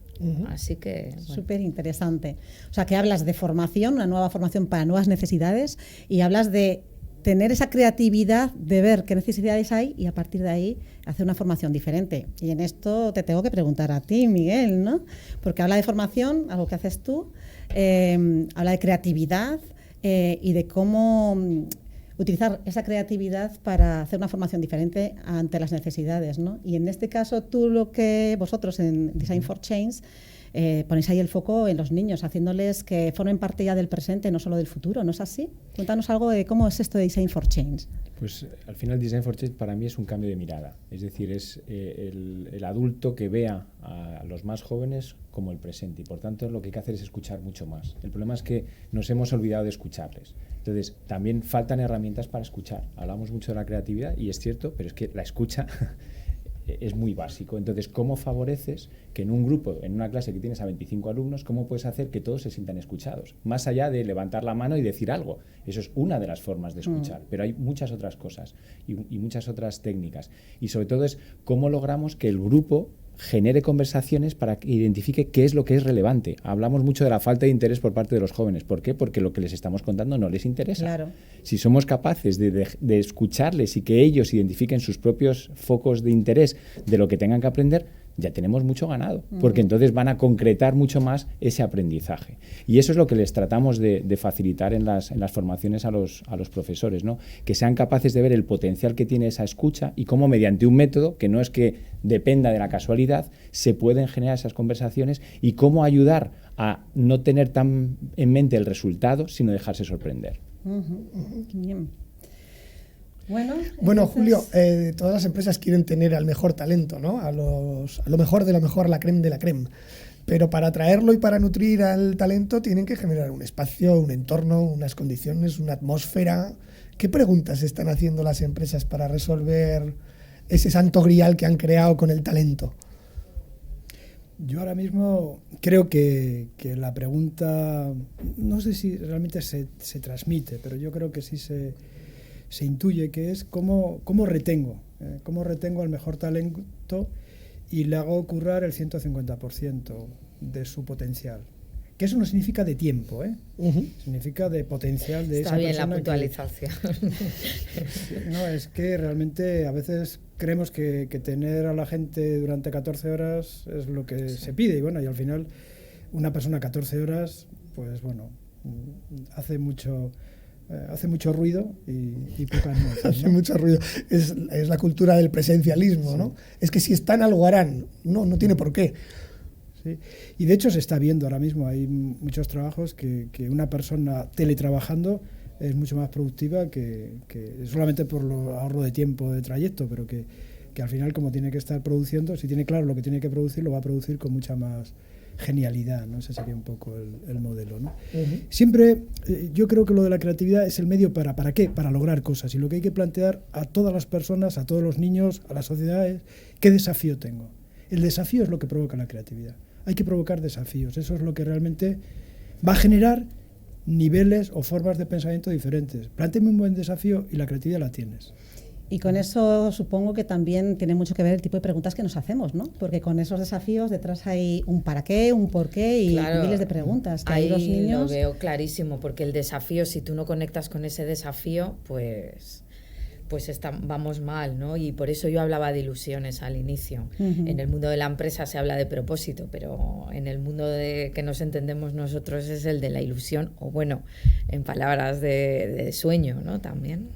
Así que... Bueno. Súper interesante. O sea, que hablas de formación, una nueva formación para nuevas necesidades, y hablas de tener esa creatividad de ver qué necesidades hay y a partir de ahí hacer una formación diferente. Y en esto te tengo que preguntar a ti, Miguel, ¿no? Porque habla de formación, algo que haces tú, habla de creatividad y de cómo utilizar esa creatividad para hacer una formación diferente ante las necesidades, ¿no? Y en este caso, vosotros en Design for Change ponéis ahí el foco en los niños, haciéndoles que formen parte ya del presente, no solo del futuro, ¿no es así? Cuéntanos algo de cómo es esto de Design for Change. Pues al final Design for Change para mí es un cambio de mirada, es decir, es el adulto que vea a los más jóvenes como el presente y por tanto lo que hay que hacer es escuchar mucho más. El problema es que nos hemos olvidado de escucharles. Entonces también faltan herramientas para escuchar. Hablamos mucho de la creatividad y es cierto, pero es que la escucha es muy básico. Entonces, ¿cómo favoreces que en un grupo, en una clase que tienes a 25 alumnos, cómo puedes hacer que todos se sientan escuchados? Más allá de levantar la mano y decir algo. Eso es una de las formas de escuchar, pero hay muchas otras cosas y muchas otras técnicas. Y sobre todo es cómo logramos que el grupo genere conversaciones para que identifique qué es lo que es relevante. Hablamos mucho de la falta de interés por parte de los jóvenes. ¿Por qué? Porque lo que les estamos contando no les interesa. Claro. Si somos capaces de escucharles y que ellos identifiquen sus propios focos de interés de lo que tengan que aprender, ya tenemos mucho ganado, porque entonces van a concretar mucho más ese aprendizaje. Y eso es lo que les tratamos de facilitar en las formaciones a los profesores, ¿no? Que sean capaces de ver el potencial que tiene esa escucha y cómo mediante un método, que no es que dependa de la casualidad, se pueden generar esas conversaciones y cómo ayudar a no tener tan en mente el resultado, sino dejarse sorprender. Bien. Bueno, entonces... Julio, todas las empresas quieren tener al mejor talento, ¿no? A lo mejor de lo mejor, la crème de la crème. Pero para atraerlo y para nutrir al talento tienen que generar un espacio, un entorno, unas condiciones, una atmósfera. ¿Qué preguntas están haciendo las empresas para resolver ese santo grial que han creado con el talento? Yo ahora mismo creo que la pregunta, no sé si realmente se transmite, pero yo creo que sí se intuye, que es cómo retengo al mejor talento y le hago currar el 150% de su potencial. Que eso no significa de tiempo, significa de potencial de esa persona. Está bien la puntualización. No, es que realmente a veces creemos que tener a la gente durante 14 horas es lo que se pide, y bueno, y al final una persona 14 horas, pues bueno, hace mucho ruido y pocas nueces, ¿no? Hace mucho ruido. Es la cultura del presencialismo, sí. ¿No? Es que si están, algo harán. No tiene por qué. Sí. Y de hecho se está viendo ahora mismo. Hay muchos trabajos que una persona teletrabajando es mucho más productiva que solamente por el ahorro de tiempo de trayecto, pero que al final, como tiene que estar produciendo, si tiene claro lo que tiene que producir, lo va a producir con mucha más genialidad, ¿no? Ese sería un poco el modelo, ¿no? Siempre yo creo que lo de la creatividad es el medio ¿para qué? Para lograr cosas, y lo que hay que plantear a todas las personas, a todos los niños, a las sociedades, ¿qué desafío tengo? El desafío es lo que provoca la creatividad. Hay que provocar desafíos, eso es lo que realmente va a generar niveles o formas de pensamiento diferentes. Plantéame un buen desafío y la creatividad la tienes. Y con eso supongo que también tiene mucho que ver el tipo de preguntas que nos hacemos, ¿no? Porque con esos desafíos detrás hay un para qué, un por qué y miles de preguntas. Que ahí los niños... lo veo clarísimo, porque el desafío, si tú no conectas con ese desafío, pues vamos mal, ¿no? Y por eso yo hablaba de ilusiones al inicio. En el mundo de la empresa se habla de propósito, pero en el mundo que nos entendemos nosotros es el de la ilusión, o bueno, en palabras de sueño, ¿no? También.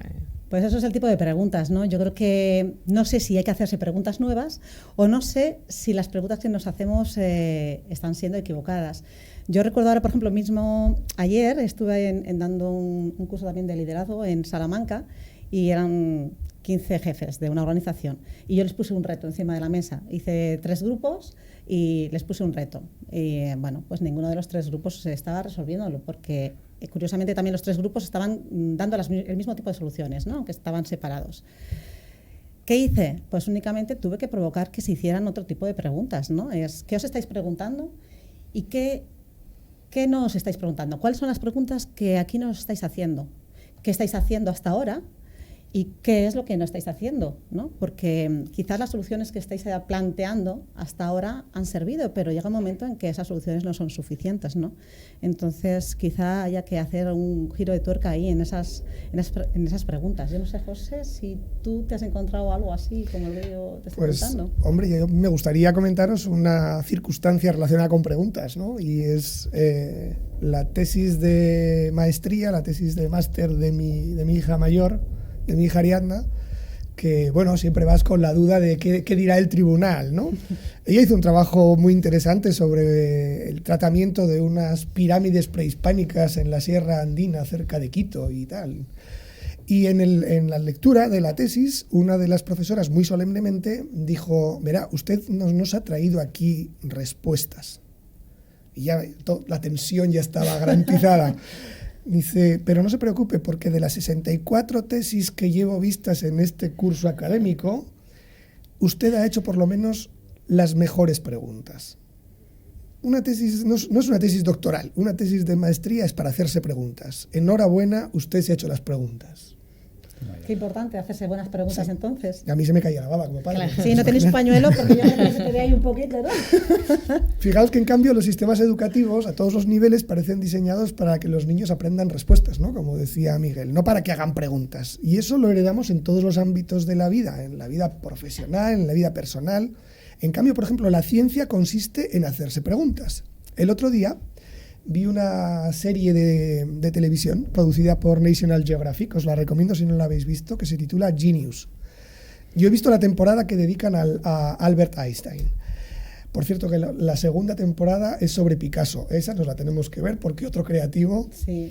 Pues eso es el tipo de preguntas, ¿no? Yo creo que no sé si hay que hacerse preguntas nuevas o no sé si las preguntas que nos hacemos están siendo equivocadas. Yo recuerdo ahora, por ejemplo, mismo ayer estuve dando un curso también de liderazgo en Salamanca y eran 15 jefes de una organización y yo les puse un reto encima de la mesa. Hice 3 grupos y les puse un reto. Y bueno, pues ninguno de los 3 grupos estaba resolviéndolo porque... Curiosamente también los 3 grupos estaban dando el mismo tipo de soluciones, ¿no? Que estaban separados. ¿Qué hice? Pues únicamente tuve que provocar que se hicieran otro tipo de preguntas, ¿no? ¿Qué os estáis preguntando? ¿Y qué no os estáis preguntando? ¿Cuáles son las preguntas que aquí no os estáis haciendo? ¿Qué estáis haciendo hasta ahora? ¿Y qué es lo que no estáis haciendo? ¿No? Porque quizás las soluciones que estáis planteando hasta ahora han servido, pero llega un momento en que esas soluciones no son suficientes, ¿no? Entonces, quizá haya que hacer un giro de tuerca ahí en esas preguntas. Yo no sé, José, si tú te has encontrado algo así, como lo yo te estoy contando. Hombre, yo me gustaría comentaros una circunstancia relacionada con preguntas, ¿no? Y es la tesis de maestría, la tesis de máster de mi hija mayor, de mi hija Ariadna, que bueno, siempre vas con la duda de qué dirá el tribunal, ¿no? Ella hizo un trabajo muy interesante sobre el tratamiento de unas pirámides prehispánicas en la Sierra Andina, cerca de Quito y tal. Y en la lectura de la tesis, una de las profesoras muy solemnemente dijo, verá, usted nos ha traído aquí respuestas. Y ya la tensión ya estaba garantizada. Dice, pero no se preocupe porque de las 64 tesis que llevo vistas en este curso académico, usted ha hecho por lo menos las mejores preguntas. Una tesis no es una tesis doctoral, una tesis de maestría es para hacerse preguntas. Enhorabuena, usted se ha hecho las preguntas. Qué importante hacerse buenas preguntas entonces. Y a mí se me caía la baba como padre. Claro. Sí, no tenéis un pañuelo porque yo creo que se te ve ahí un poquito, ¿no? Fijaos que en cambio los sistemas educativos a todos los niveles parecen diseñados para que los niños aprendan respuestas, ¿no? Como decía Miguel, no para que hagan preguntas. Y eso lo heredamos en todos los ámbitos de la vida, en la vida profesional, en la vida personal. En cambio, por ejemplo, la ciencia consiste en hacerse preguntas. El otro día vi una serie de televisión producida por National Geographic, os la recomiendo si no la habéis visto, que se titula Genius. Yo he visto la temporada que dedican a Albert Einstein. Por cierto, que la segunda temporada es sobre Picasso. Esa nos la tenemos que ver porque otro creativo... Sí.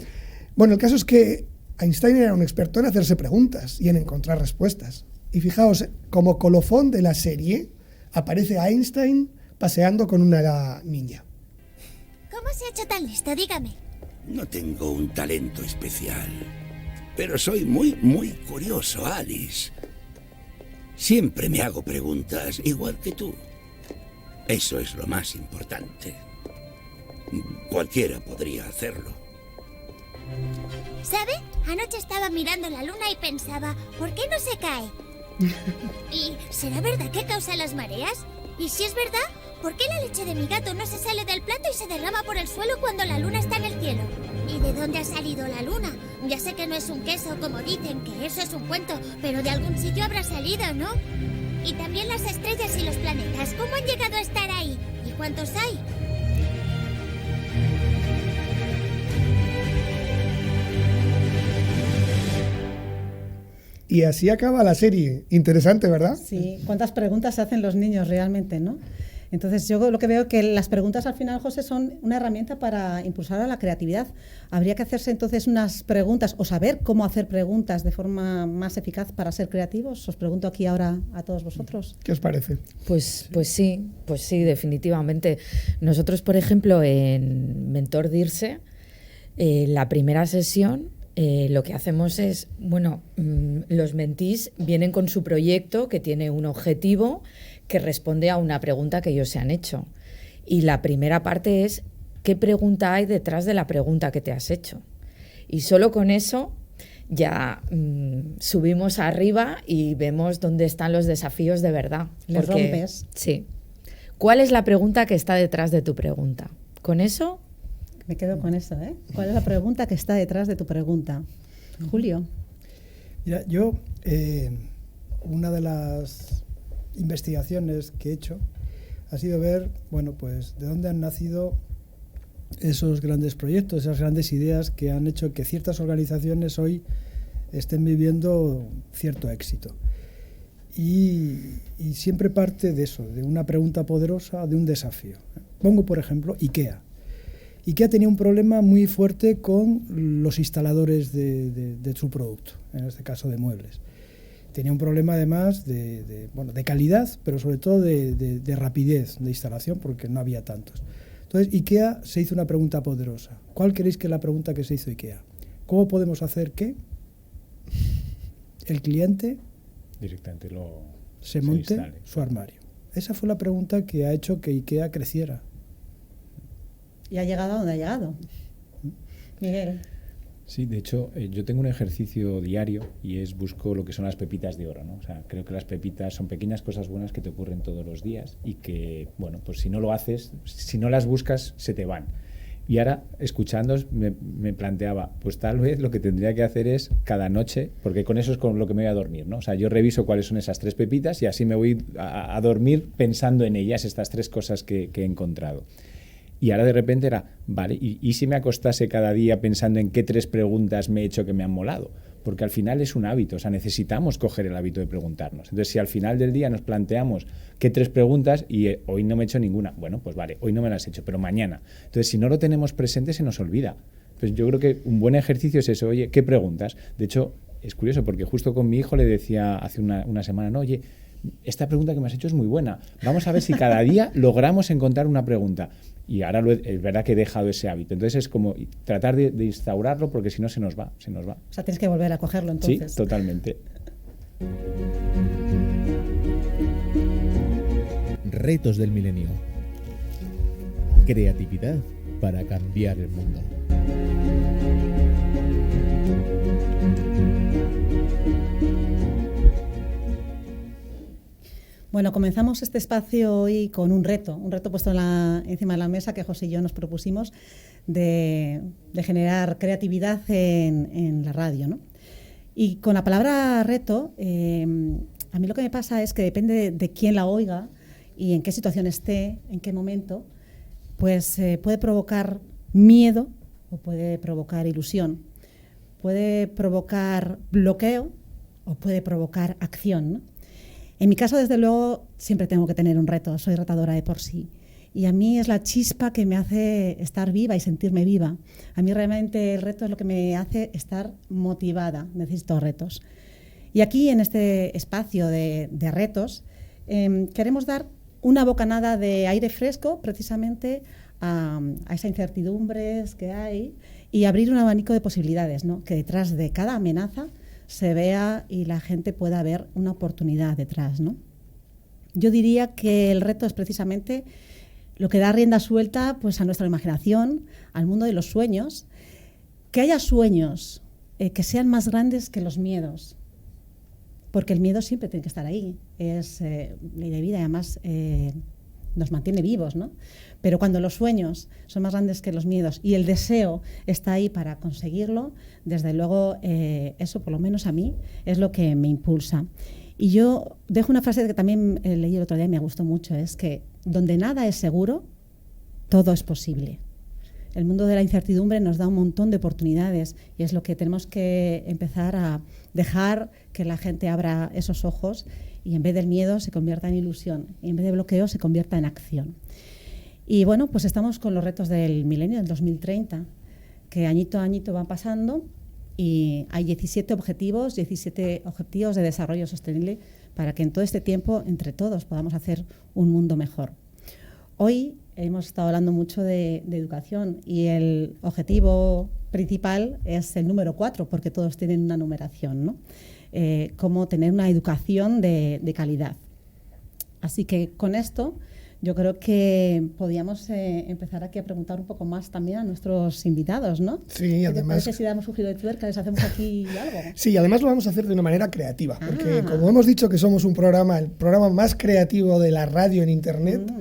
Bueno, el caso es que Einstein era un experto en hacerse preguntas y en encontrar respuestas. Y fijaos, como colofón de la serie, aparece Einstein paseando con una niña. ¿Cómo se ha hecho tan listo? Dígame. No tengo un talento especial, pero soy muy curioso, Alice. Siempre me hago preguntas, igual que tú. Eso es lo más importante. Cualquiera podría hacerlo. ¿Sabe? Anoche estaba mirando la luna y pensaba, ¿por qué no se cae? ¿Y será verdad que causa las mareas? Y si es verdad, ¿por qué la leche de mi gato no se sale del plato y se derrama por el suelo cuando la luna está en el cielo? ¿Y de dónde ha salido la luna? Ya sé que no es un queso como dicen, que eso es un cuento, pero de algún sitio habrá salido, ¿no? Y también las estrellas y los planetas, ¿cómo han llegado a estar ahí? ¿Y cuántos hay? Y así acaba la serie. Interesante, ¿verdad? Sí, cuántas preguntas se hacen los niños realmente, ¿no? Entonces yo lo que veo que las preguntas al final, José, son una herramienta para impulsar a la creatividad. Habría que hacerse entonces unas preguntas o saber cómo hacer preguntas de forma más eficaz para ser creativos. Os pregunto aquí ahora a todos vosotros. ¿Qué os parece? Pues sí, definitivamente. Nosotros, por ejemplo, en Mentor Dirse, la primera sesión, lo que hacemos es, los mentees vienen con su proyecto que tiene un objetivo que responde a una pregunta que ellos se han hecho. Y la primera parte es, ¿qué pregunta hay detrás de la pregunta que te has hecho? Y solo con eso ya subimos arriba y vemos dónde están los desafíos de verdad. Les rompes. Sí. ¿Cuál es la pregunta que está detrás de tu pregunta? Con eso... Me quedo con eso, ¿eh? ¿Cuál es la pregunta que está detrás de tu pregunta? Julio. Mira, yo, una de las investigaciones que he hecho ha sido ver, pues, de dónde han nacido esos grandes proyectos, esas grandes ideas que han hecho que ciertas organizaciones hoy estén viviendo cierto éxito. Y siempre parte de eso, de una pregunta poderosa, de un desafío. Pongo, por ejemplo, IKEA. IKEA tenía un problema muy fuerte con los instaladores de su producto, en este caso de muebles. Tenía un problema además de calidad, pero sobre todo de rapidez de instalación, porque no había tantos. Entonces IKEA se hizo una pregunta poderosa. ¿Cuál creéis que es la pregunta que se hizo IKEA? ¿Cómo podemos hacer que el cliente directamente se monte su armario? Esa fue la pregunta que ha hecho que IKEA creciera. Y ha llegado a donde ha llegado. Miguel. Sí, de hecho, yo tengo un ejercicio diario y busco lo que son las pepitas de oro, ¿no? O sea, creo que las pepitas son pequeñas cosas buenas que te ocurren todos los días y que, pues si no lo haces, si no las buscas, se te van. Y ahora, escuchándoos, me planteaba, pues tal vez lo que tendría que hacer es cada noche, porque con eso es con lo que me voy a dormir, ¿no? O sea, yo reviso cuáles son esas 3 pepitas y así me voy a dormir pensando en ellas, estas 3 cosas que he encontrado. Y ahora de repente era, vale, ¿y si me acostase cada día pensando en qué 3 preguntas me he hecho que me han molado? Porque al final es un hábito, o sea, necesitamos coger el hábito de preguntarnos. Entonces, si al final del día nos planteamos qué 3 preguntas y hoy no me he hecho ninguna, bueno, pues vale, hoy no me las he hecho, pero mañana. Entonces, si no lo tenemos presente, se nos olvida. Entonces, yo creo que un buen ejercicio es eso, oye, ¿qué preguntas? De hecho, es curioso porque justo con mi hijo le decía hace una semana, no, oye, esta pregunta que me has hecho es muy buena. Vamos a ver si cada día logramos encontrar una pregunta. Y ahora es verdad que he dejado ese hábito. Entonces es como tratar de instaurarlo porque si no se nos va. O sea, tienes que volver a cogerlo entonces. Sí, totalmente. Retos del milenio. Creatividad para cambiar el mundo. Bueno, comenzamos este espacio hoy con un reto puesto encima de la mesa que José y yo nos propusimos de generar creatividad en la radio, ¿no? Y con la palabra reto, a mí lo que me pasa es que depende de quién la oiga y en qué situación esté, en qué momento, pues puede provocar miedo o puede provocar ilusión, puede provocar bloqueo o puede provocar acción, ¿no? En mi caso, desde luego, siempre tengo que tener un reto, soy retadora de por sí. Y a mí es la chispa que me hace estar viva y sentirme viva. A mí realmente el reto es lo que me hace estar motivada, necesito retos. Y aquí, en este espacio de retos, queremos dar una bocanada de aire fresco precisamente a esas incertidumbres que hay y abrir un abanico de posibilidades, ¿no? Que detrás de cada amenaza se vea y la gente pueda ver una oportunidad detrás, ¿no? Yo diría que el reto es precisamente lo que da rienda suelta pues, a nuestra imaginación, al mundo de los sueños, que haya sueños que sean más grandes que los miedos, porque el miedo siempre tiene que estar ahí, es ley de vida y además nos mantiene vivos, ¿no? Pero cuando los sueños son más grandes que los miedos y el deseo está ahí para conseguirlo, desde luego eso, por lo menos a mí, es lo que me impulsa. Y yo dejo una frase que también leí el otro día y me gustó mucho, es que donde nada es seguro, todo es posible. El mundo de la incertidumbre nos da un montón de oportunidades y es lo que tenemos que empezar a dejar que la gente abra esos ojos y en vez del miedo se convierta en ilusión y en vez de bloqueo se convierta en acción. Y bueno, pues estamos con los retos del milenio, del 2030, que añito a añito van pasando y hay 17 objetivos de desarrollo sostenible para que en todo este tiempo, entre todos, podamos hacer un mundo mejor. Hoy hemos estado hablando mucho de educación y el objetivo principal es el número 4, porque todos tienen una numeración, ¿no? Cómo tener una educación de calidad. Así que con esto yo creo que podíamos empezar aquí a preguntar un poco más también a nuestros invitados, ¿no? Sí, además... ¿Qué te parece si damos un giro de tuerca, les hacemos aquí algo? Sí, además lo vamos a hacer de una manera creativa, porque como hemos dicho que somos el programa más creativo de la radio en Internet,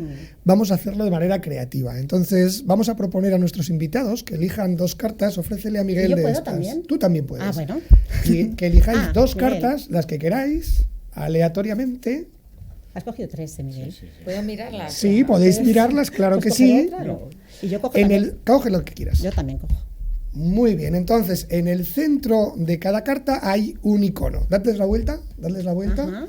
vamos a hacerlo de manera creativa. Entonces, vamos a proponer a nuestros invitados que elijan 2 cartas, ofrécele a Miguel ¿Yo de puedo estas. también? Tú también puedes. Ah, bueno. Que elijáis 2 Miguel. cartas, las que queráis, aleatoriamente. Has cogido 3, Miguel. Sí. ¿Puedo mirarlas? Sí, podéis mirarlas, claro Pues que cogeré sí. otra, ¿no? Y yo cojo En también. coge lo que quieras. Yo también cojo. Muy bien, entonces en el centro de cada carta hay un icono. Dadles la vuelta. Ajá.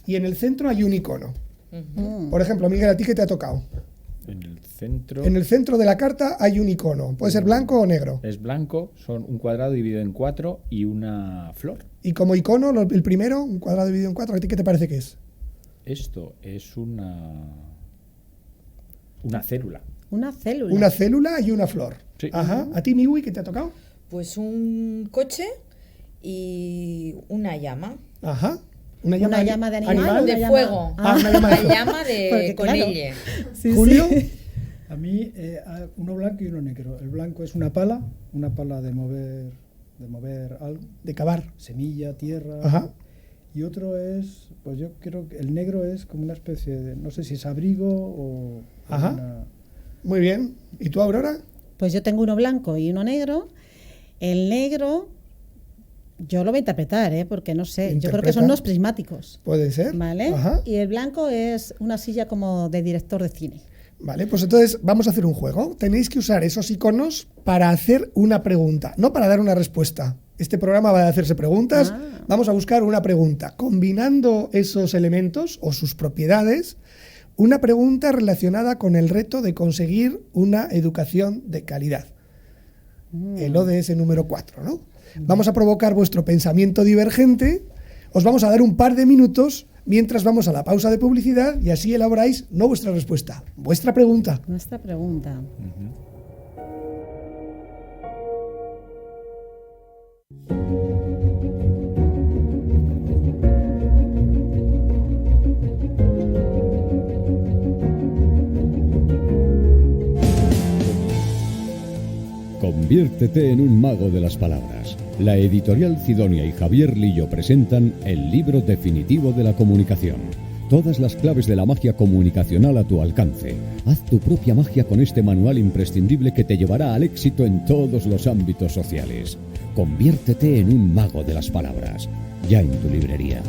Y en el centro hay un icono. Mm. Por ejemplo, Miguel, ¿a ti qué te ha tocado? En el centro En el centro de la carta hay un icono. Puede ser blanco o negro. es blanco, son un cuadrado dividido en 4 y una flor. Y como icono, el primero, un cuadrado dividido en 4, ¿a ti qué te parece que es? Esto es una célula. Una célula. Una célula y una flor. Sí. Ajá. ¿A ti, Miwi, qué te ha tocado? Pues un coche y una llama. Ajá. Una llama de animal. De Una fuego. llama- una llama de La fuego. llama de Porque, claro. conille. Sí, Julio. sí. A mí, uno blanco y uno negro. El blanco es una pala de mover algo, De cavar. semilla, tierra. Ajá. Y otro es, pues yo creo que el negro es como una especie de, no sé si es abrigo o Ajá. una... Muy bien. ¿Y tú, Aurora? Pues yo tengo uno blanco y uno negro. El negro, yo lo voy a interpretar, porque no sé. Yo creo que son Interpreta. unos prismáticos. Puede ser. ¿Vale? Ajá. Y el blanco es una silla como de director de cine. Vale, pues entonces vamos a hacer un juego. Tenéis que usar esos iconos para hacer una pregunta, no para dar una respuesta. Este programa va a hacerse preguntas. Ah. Vamos a buscar una pregunta. Combinando esos elementos o sus propiedades, una pregunta relacionada con el reto de conseguir una educación de calidad. El ODS número 4, ¿no? Vamos a provocar vuestro pensamiento divergente. Os vamos a dar un par de minutos mientras vamos a la pausa de publicidad y así elaboráis no vuestra respuesta, vuestra pregunta. Nuestra pregunta. Conviértete en un mago de las palabras. La editorial Cidonia y Javier Lillo presentan el libro definitivo de la comunicación. todas las claves de la magia comunicacional a tu alcance. Haz tu propia magia con este manual imprescindible que te llevará al éxito en todos los ámbitos sociales. Conviértete en un mago de las palabras, ya en tu librería.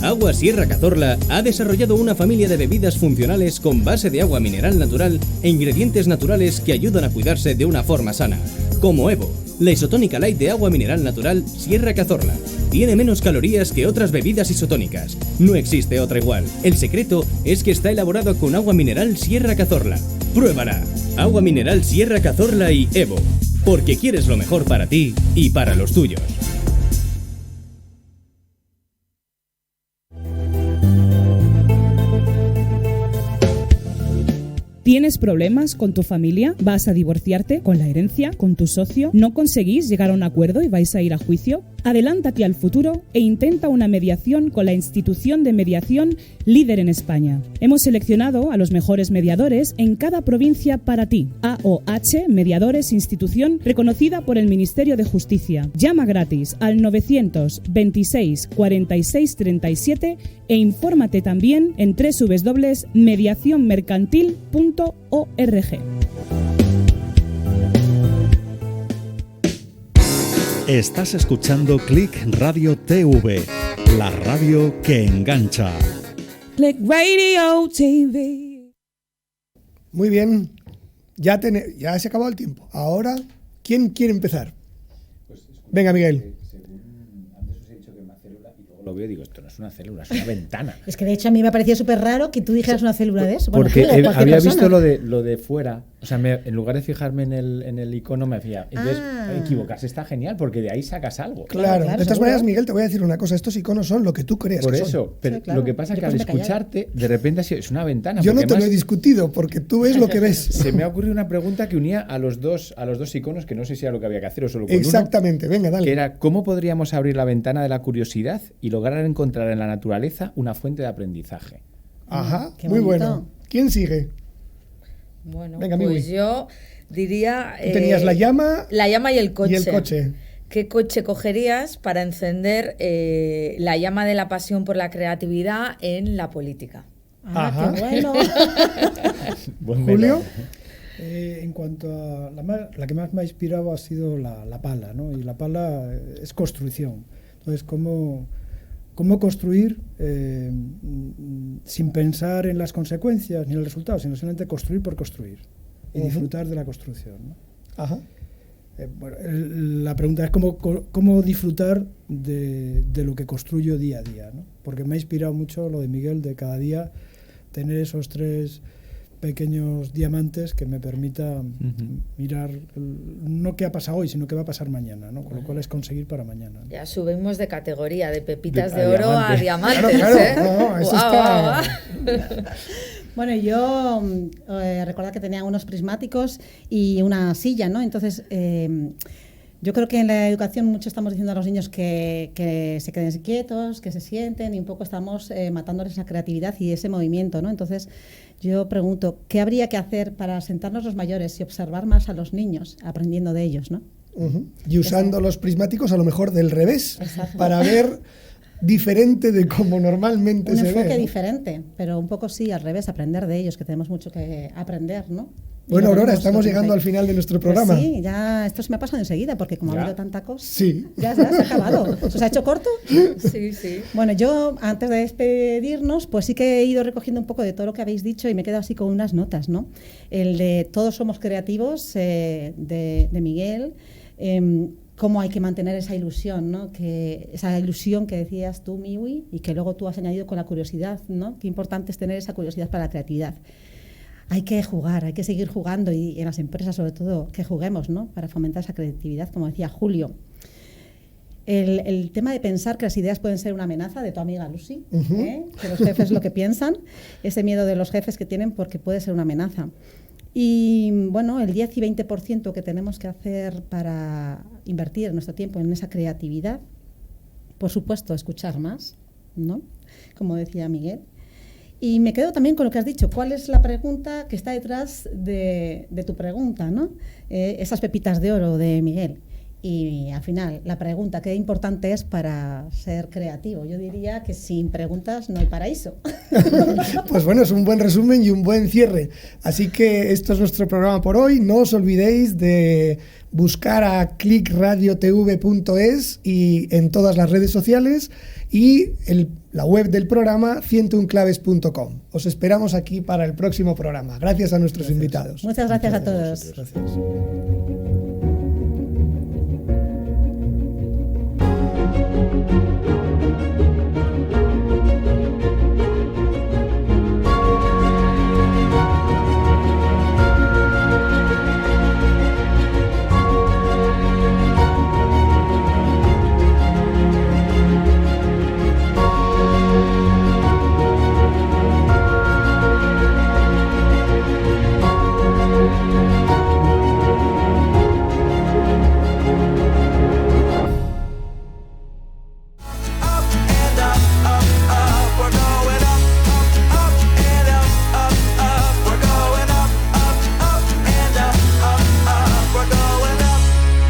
Agua Sierra Cazorla ha desarrollado una familia de bebidas funcionales con base de agua mineral natural e ingredientes naturales que ayudan a cuidarse de una forma sana, como Evo, la isotónica light de agua mineral natural Sierra Cazorla. Tiene menos calorías que otras bebidas isotónicas. No existe otra igual. El secreto es que está elaborado con agua mineral Sierra Cazorla. ¡Pruébala! Agua mineral Sierra Cazorla y Evo. Porque quieres lo mejor para ti y para los tuyos. ¿Tienes problemas con tu familia? ¿Vas a divorciarte? ¿Con la herencia? ¿Con tu socio? ¿No conseguís llegar a un acuerdo y vais a ir a juicio? Adelántate al futuro e intenta una mediación con la institución de mediación líder en España. Hemos seleccionado a los mejores mediadores en cada provincia para ti. AOH Mediadores, institución reconocida por el Ministerio de Justicia. Llama gratis al 926 46 37 e infórmate también en www.mediacionmercantil.org. Estás escuchando Click Radio TV, la radio que engancha. Click Radio TV. Muy bien, ya se acabó el tiempo. Ahora, ¿quién quiere empezar? Venga, Miguel. Lo veo y digo, esto no es una célula, es una ventana. Es que de hecho a mí me parecía súper raro que tú dijeras una célula de eso. Bueno, porque había persona. visto lo de fuera, o sea, en lugar de fijarme en el icono me hacía. Entonces, equivocarse está genial porque de ahí sacas algo. Claro, de todas maneras, Miguel, te voy a decir una cosa, estos iconos son lo que tú crees. Por que eso, son. pero sí, claro. Lo que pasa es que al escucharte, de repente es una ventana. Yo no te lo he discutido porque tú ves lo que ves. Se me ha ocurrido una pregunta que unía a los dos iconos, que no sé si era lo que había que hacer o solo con Exactamente, uno, venga, dale. Que era, ¿cómo podríamos abrir la ventana de la curiosidad y lograr encontrar en la naturaleza una fuente de aprendizaje? Ajá, muy bueno. ¿Quién sigue? Bueno, venga, pues yo diría... tenías la llama y el coche. Y el coche. ¿Qué coche cogerías para encender la llama de la pasión por la creatividad en la política? Ajá. Qué bueno. Julio. En cuanto a la que más me ha inspirado ha sido la pala, ¿no? Y la pala es construcción. Entonces, ¿cómo construir sin pensar en las consecuencias ni en el resultado, sino simplemente construir por construir y disfrutar de la construcción, ¿no? Ajá. Bueno, la pregunta es cómo disfrutar de lo que construyo día a día, ¿no? Porque me ha inspirado mucho lo de Miguel, de cada día tener esos 3 pequeños diamantes que me permita mirar no qué ha pasado hoy, sino qué va a pasar mañana, ¿no? Con lo cual es conseguir para mañana, ¿no? Ya subimos de categoría, de pepitas de oro a diamantes. Claro, eso está... Bueno, yo recordad que tenía unos prismáticos y una silla, ¿no? Entonces, yo creo que en la educación mucho estamos diciendo a los niños que se queden quietos, que se sienten, y un poco estamos matándoles esa creatividad y ese movimiento, ¿no? Entonces, yo pregunto, ¿qué habría que hacer para sentarnos los mayores y observar más a los niños, aprendiendo de ellos, ¿no? Y usando los prismáticos a lo mejor del revés, para ver diferente de como normalmente se ve. Un enfoque diferente, pero un poco sí, al revés, aprender de ellos, que tenemos mucho que aprender, ¿no? Bueno, Aurora, estamos llegando al final de nuestro programa. Pues sí, ya esto se me ha pasado enseguida, porque como ha habido tanta cosa, sí. ya se ha acabado. ¿Se os ha hecho corto? Sí, sí. Bueno, yo antes de despedirnos, pues sí que he ido recogiendo un poco de todo lo que habéis dicho y me he quedado así con unas notas, ¿no? El de Todos somos creativos, de Miguel, cómo hay que mantener esa ilusión, ¿no? Esa ilusión que decías tú, Miwi, y que luego tú has añadido con la curiosidad, ¿no? Qué importante es tener esa curiosidad para la creatividad. Hay que jugar, hay que seguir jugando y en las empresas sobre todo que juguemos, ¿no? Para fomentar esa creatividad, como decía Julio. El tema de pensar que las ideas pueden ser una amenaza, de tu amiga Lucy, que los jefes lo que piensan, ese miedo de los jefes que tienen porque puede ser una amenaza. Y bueno, el 10 y 20% que tenemos que hacer para invertir nuestro tiempo en esa creatividad, por supuesto, escuchar más, ¿no? Como decía Miguel. Y me quedo también con lo que has dicho. ¿Cuál es la pregunta que está detrás de tu pregunta, ¿no? Esas pepitas de oro de Miguel. Y al final, la pregunta, ¿qué importante es para ser creativo? Yo diría que sin preguntas no hay paraíso. Pues bueno, es un buen resumen y un buen cierre. Así que esto es nuestro programa por hoy. No os olvidéis de buscar a clickradiotv.es y en todas las redes sociales y la web del programa 101claves.com. Os esperamos aquí para el próximo programa. Gracias a nuestros invitados. Muchas gracias a todos. Gracias.